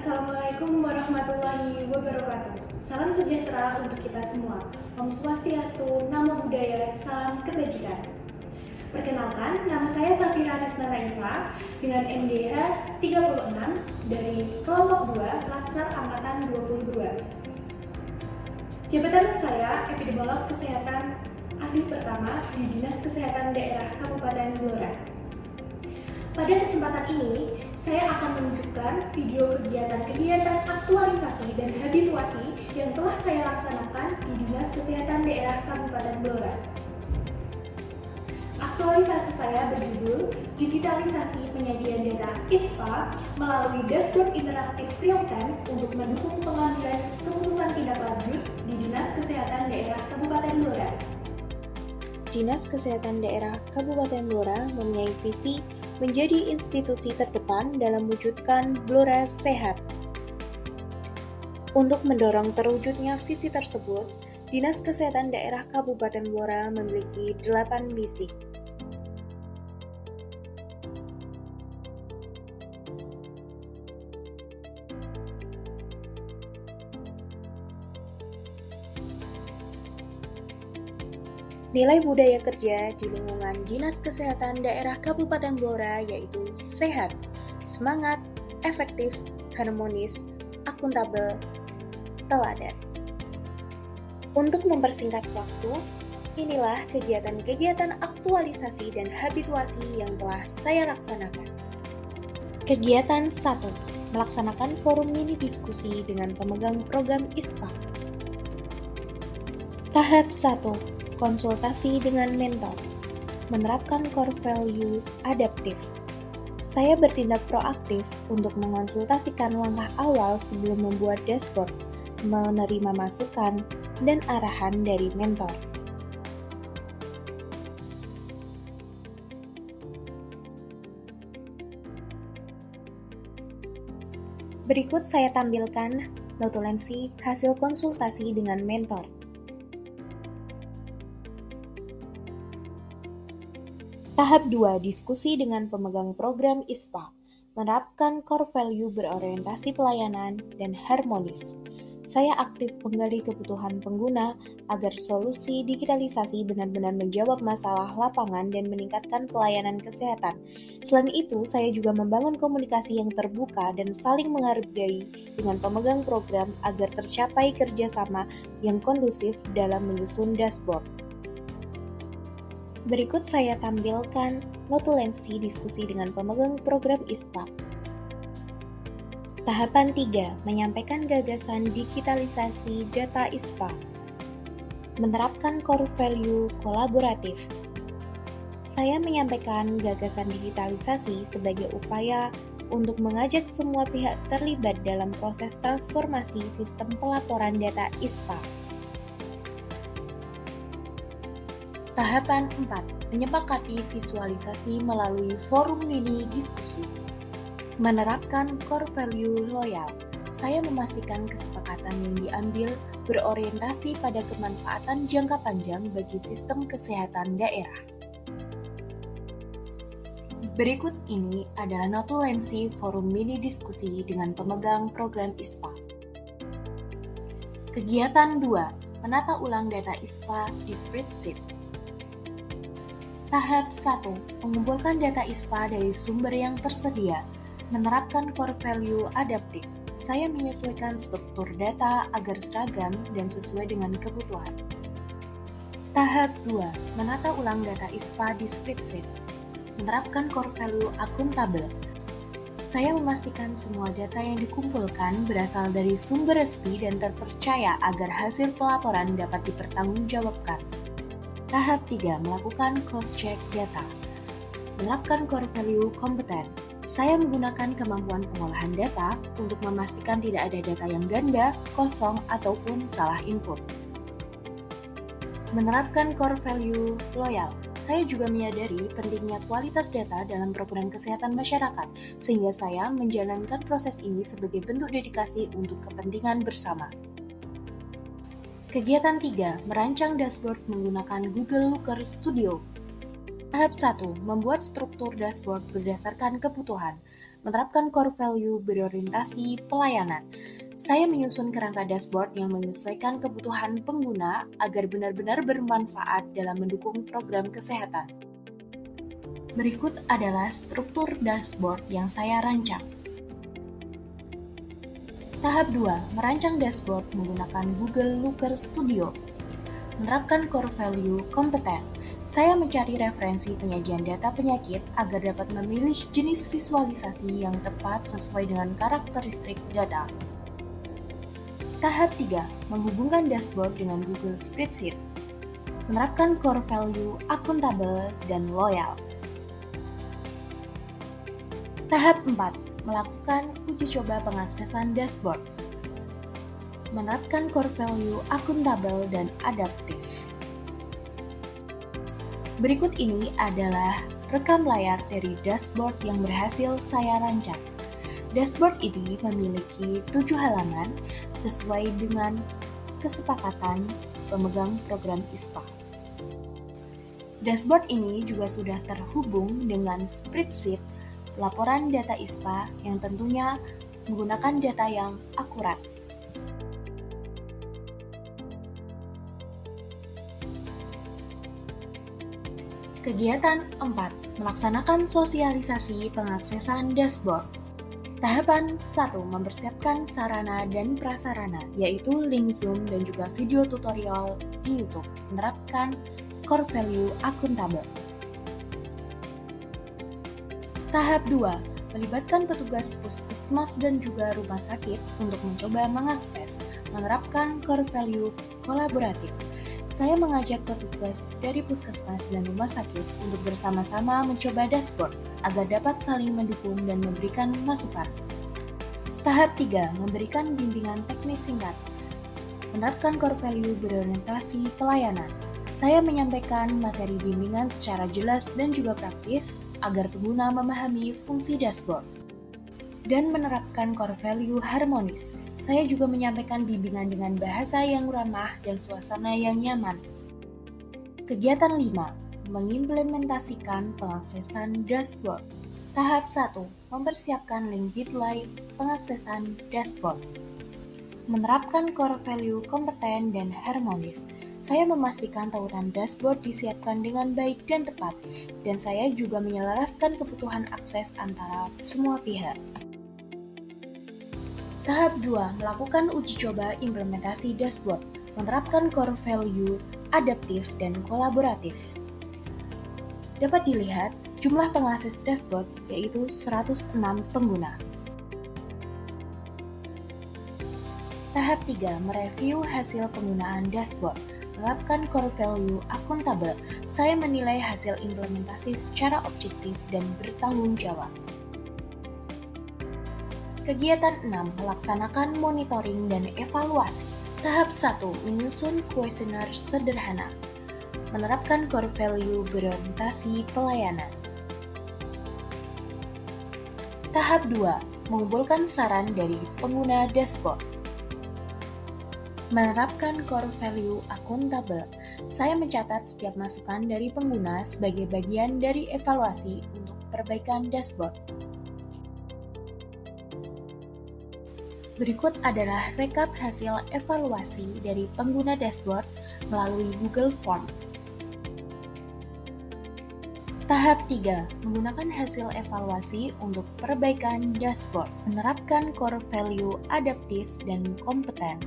Assalamualaikum warahmatullahi wabarakatuh. Salam sejahtera untuk kita semua. Om Swastiastu, Namo Buddhaya, salam kebajikan. Perkenalkan, nama saya Safira Risna Naifa dengan NDH 36 dari kelompok 2 Latsar Angkatan 22. Jabatan saya epidemiolog kesehatan ahli pertama di Dinas Kesehatan Daerah Kabupaten Blora. Pada kesempatan ini, saya akan menunjukkan video kegiatan aktualisasi dan habituasi yang telah saya laksanakan di Dinas Kesehatan Daerah Kabupaten Blora. Aktualisasi saya berjudul Digitalisasi Penyajian Data ISPA melalui dashboard interaktif real-time untuk mendukung pengambilan keputusan tindak lanjut di Dinas Kesehatan Daerah Kabupaten Blora. Dinas Kesehatan Daerah Kabupaten Blora mempunyai visi menjadi institusi terdepan dalam mewujudkan Blora sehat. Untuk mendorong terwujudnya visi tersebut, Dinas Kesehatan Daerah Kabupaten Blora memiliki 8 misi. Nilai budaya kerja di lingkungan Dinas Kesehatan Daerah Kabupaten Blora yaitu sehat, semangat, efektif, harmonis, akuntabel, teladan. Untuk mempersingkat waktu, inilah kegiatan-kegiatan aktualisasi dan habituasi yang telah saya laksanakan. Kegiatan 1. Melaksanakan forum mini diskusi dengan pemegang program ISPA. Tahap 1. Konsultasi dengan mentor, menerapkan core value adaptif. Saya bertindak proaktif untuk mengonsultasikan langkah awal sebelum membuat dashboard, menerima masukan, dan arahan dari mentor. Berikut saya tampilkan notulensi hasil konsultasi dengan mentor. Tahap 2. Diskusi dengan pemegang program ISPA, menerapkan core value berorientasi pelayanan dan harmonis. Saya aktif menggali kebutuhan pengguna agar solusi digitalisasi benar-benar menjawab masalah lapangan dan meningkatkan pelayanan kesehatan. Selain itu, saya juga membangun komunikasi yang terbuka dan saling menghargai dengan pemegang program agar tercapai kerjasama yang kondusif dalam menyusun dashboard. Berikut saya tampilkan notulensi diskusi dengan pemegang program ISPA. Tahapan 3. Menyampaikan gagasan digitalisasi data ISPA. Menerapkan core value kolaboratif. Saya menyampaikan gagasan digitalisasi sebagai upaya untuk mengajak semua pihak terlibat dalam proses transformasi sistem pelaporan data ISPA. Tahapan 4. Menyepakati visualisasi melalui forum mini diskusi. Menerapkan core value loyal. Saya memastikan kesepakatan yang diambil berorientasi pada kemanfaatan jangka panjang bagi sistem kesehatan daerah. Berikut ini adalah notulensi forum mini diskusi dengan pemegang program ISPA. Kegiatan 2. Menata ulang data ISPA di spreadsheet. Tahap 1. Mengumpulkan data ISPA dari sumber yang tersedia. Menerapkan core value adaptif. Saya menyesuaikan struktur data agar seragam dan sesuai dengan kebutuhan. Tahap 2. Menata ulang data ISPA di spreadsheet. Menerapkan core value akuntabel. Saya memastikan semua data yang dikumpulkan berasal dari sumber resmi dan terpercaya agar hasil pelaporan dapat dipertanggungjawabkan. Tahap 3. Melakukan cross-check data. Menerapkan core value kompeten. Saya menggunakan kemampuan pengolahan data untuk memastikan tidak ada data yang ganda, kosong, ataupun salah input. Menerapkan core value loyal. Saya juga menyadari pentingnya kualitas data dalam program kesehatan masyarakat, sehingga saya menjalankan proses ini sebagai bentuk dedikasi untuk kepentingan bersama. Kegiatan 3. Merancang dashboard menggunakan Google Looker Studio. Tahap 1. Membuat struktur dashboard berdasarkan kebutuhan. menerapkan core value berorientasi pelayanan. Saya menyusun kerangka dashboard yang menyesuaikan kebutuhan pengguna agar benar-benar bermanfaat dalam mendukung program kesehatan. Berikut adalah struktur dashboard yang saya rancang. Tahap 2, merancang dashboard menggunakan Google Looker Studio. Menerapkan core value kompeten. Saya mencari referensi penyajian data penyakit agar dapat memilih jenis visualisasi yang tepat sesuai dengan karakteristik data. Tahap 3, menghubungkan dashboard dengan Google Spreadsheet. Menerapkan core value akuntabel dan loyal. Tahap 4, melakukan uji coba pengaksesan dashboard. Menerapkan core value akuntabel dan adaptif. Berikut ini adalah rekam layar dari dashboard yang berhasil saya rancang. Dashboard ini memiliki 7 halaman sesuai dengan kesepakatan pemegang program ISPA. Dashboard ini juga sudah terhubung dengan spreadsheet laporan data ISPA yang tentunya menggunakan data yang akurat. Kegiatan 4. Melaksanakan sosialisasi pengaksesan dashboard. Tahapan 1. Mempersiapkan sarana dan prasarana, yaitu link Zoom dan juga video tutorial di YouTube. Menerapkan core value akuntabel. Tahap 2. Melibatkan petugas puskesmas dan juga rumah sakit untuk mencoba mengakses, menerapkan core value kolaboratif. Saya mengajak petugas dari puskesmas dan rumah sakit untuk bersama-sama mencoba dashboard agar dapat saling mendukung dan memberikan masukan. Tahap 3. Memberikan bimbingan teknis singkat. Menerapkan core value berorientasi pelayanan. Saya menyampaikan materi bimbingan secara jelas dan juga praktis agar pengguna memahami fungsi dashboard. Dan menerapkan core value harmonis. Saya juga menyampaikan bimbingan dengan bahasa yang ramah dan suasana yang nyaman. Kegiatan 5. Mengimplementasikan pengaksesan dashboard. Tahap 1. Mempersiapkan link Bitly pengaksesan dashboard. Menerapkan core value kompeten dan harmonis. Saya memastikan tautan dashboard disiapkan dengan baik dan tepat, dan saya juga menyelaraskan kebutuhan akses antara semua pihak. Tahap 2. Melakukan uji coba implementasi dashboard, menerapkan core value adaptif dan kolaboratif. Dapat dilihat, jumlah pengakses dashboard yaitu 106 pengguna. Tahap 3. Mereview hasil penggunaan dashboard. Menerapkan core value akuntabel. Saya menilai hasil implementasi secara objektif dan bertanggung jawab. Kegiatan 6. Melaksanakan monitoring dan evaluasi. Tahap 1. Menyusun kuesioner sederhana. Menerapkan core value berorientasi pelayanan. Tahap 2. Mengumpulkan saran dari pengguna dashboard. Menerapkan core value akuntabel. Saya mencatat setiap masukan dari pengguna sebagai bagian dari evaluasi untuk perbaikan dashboard. Berikut adalah rekap hasil evaluasi dari pengguna dashboard melalui Google Form. Tahap 3. Menggunakan hasil evaluasi untuk perbaikan dashboard. Menerapkan core value adaptif dan kompeten.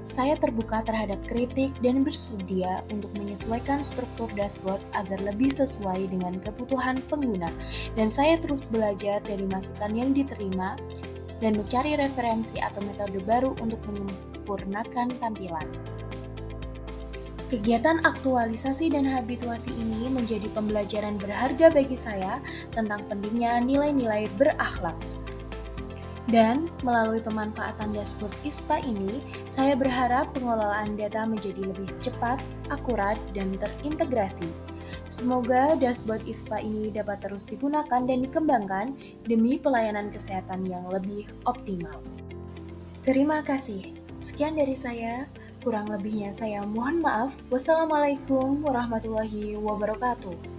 Saya terbuka terhadap kritik dan bersedia untuk menyesuaikan struktur dashboard agar lebih sesuai dengan kebutuhan pengguna. Dan saya terus belajar dari masukan yang diterima dan mencari referensi atau metode baru untuk menyempurnakan tampilan. Kegiatan aktualisasi dan habituasi ini menjadi pembelajaran berharga bagi saya tentang pentingnya nilai-nilai berakhlak. Dan melalui pemanfaatan dashboard ISPA ini, saya berharap pengelolaan data menjadi lebih cepat, akurat, dan terintegrasi. Semoga dashboard ISPA ini dapat terus digunakan dan dikembangkan demi pelayanan kesehatan yang lebih optimal. Terima kasih. Sekian dari saya. Kurang lebihnya saya mohon maaf. Wassalamualaikum warahmatullahi wabarakatuh.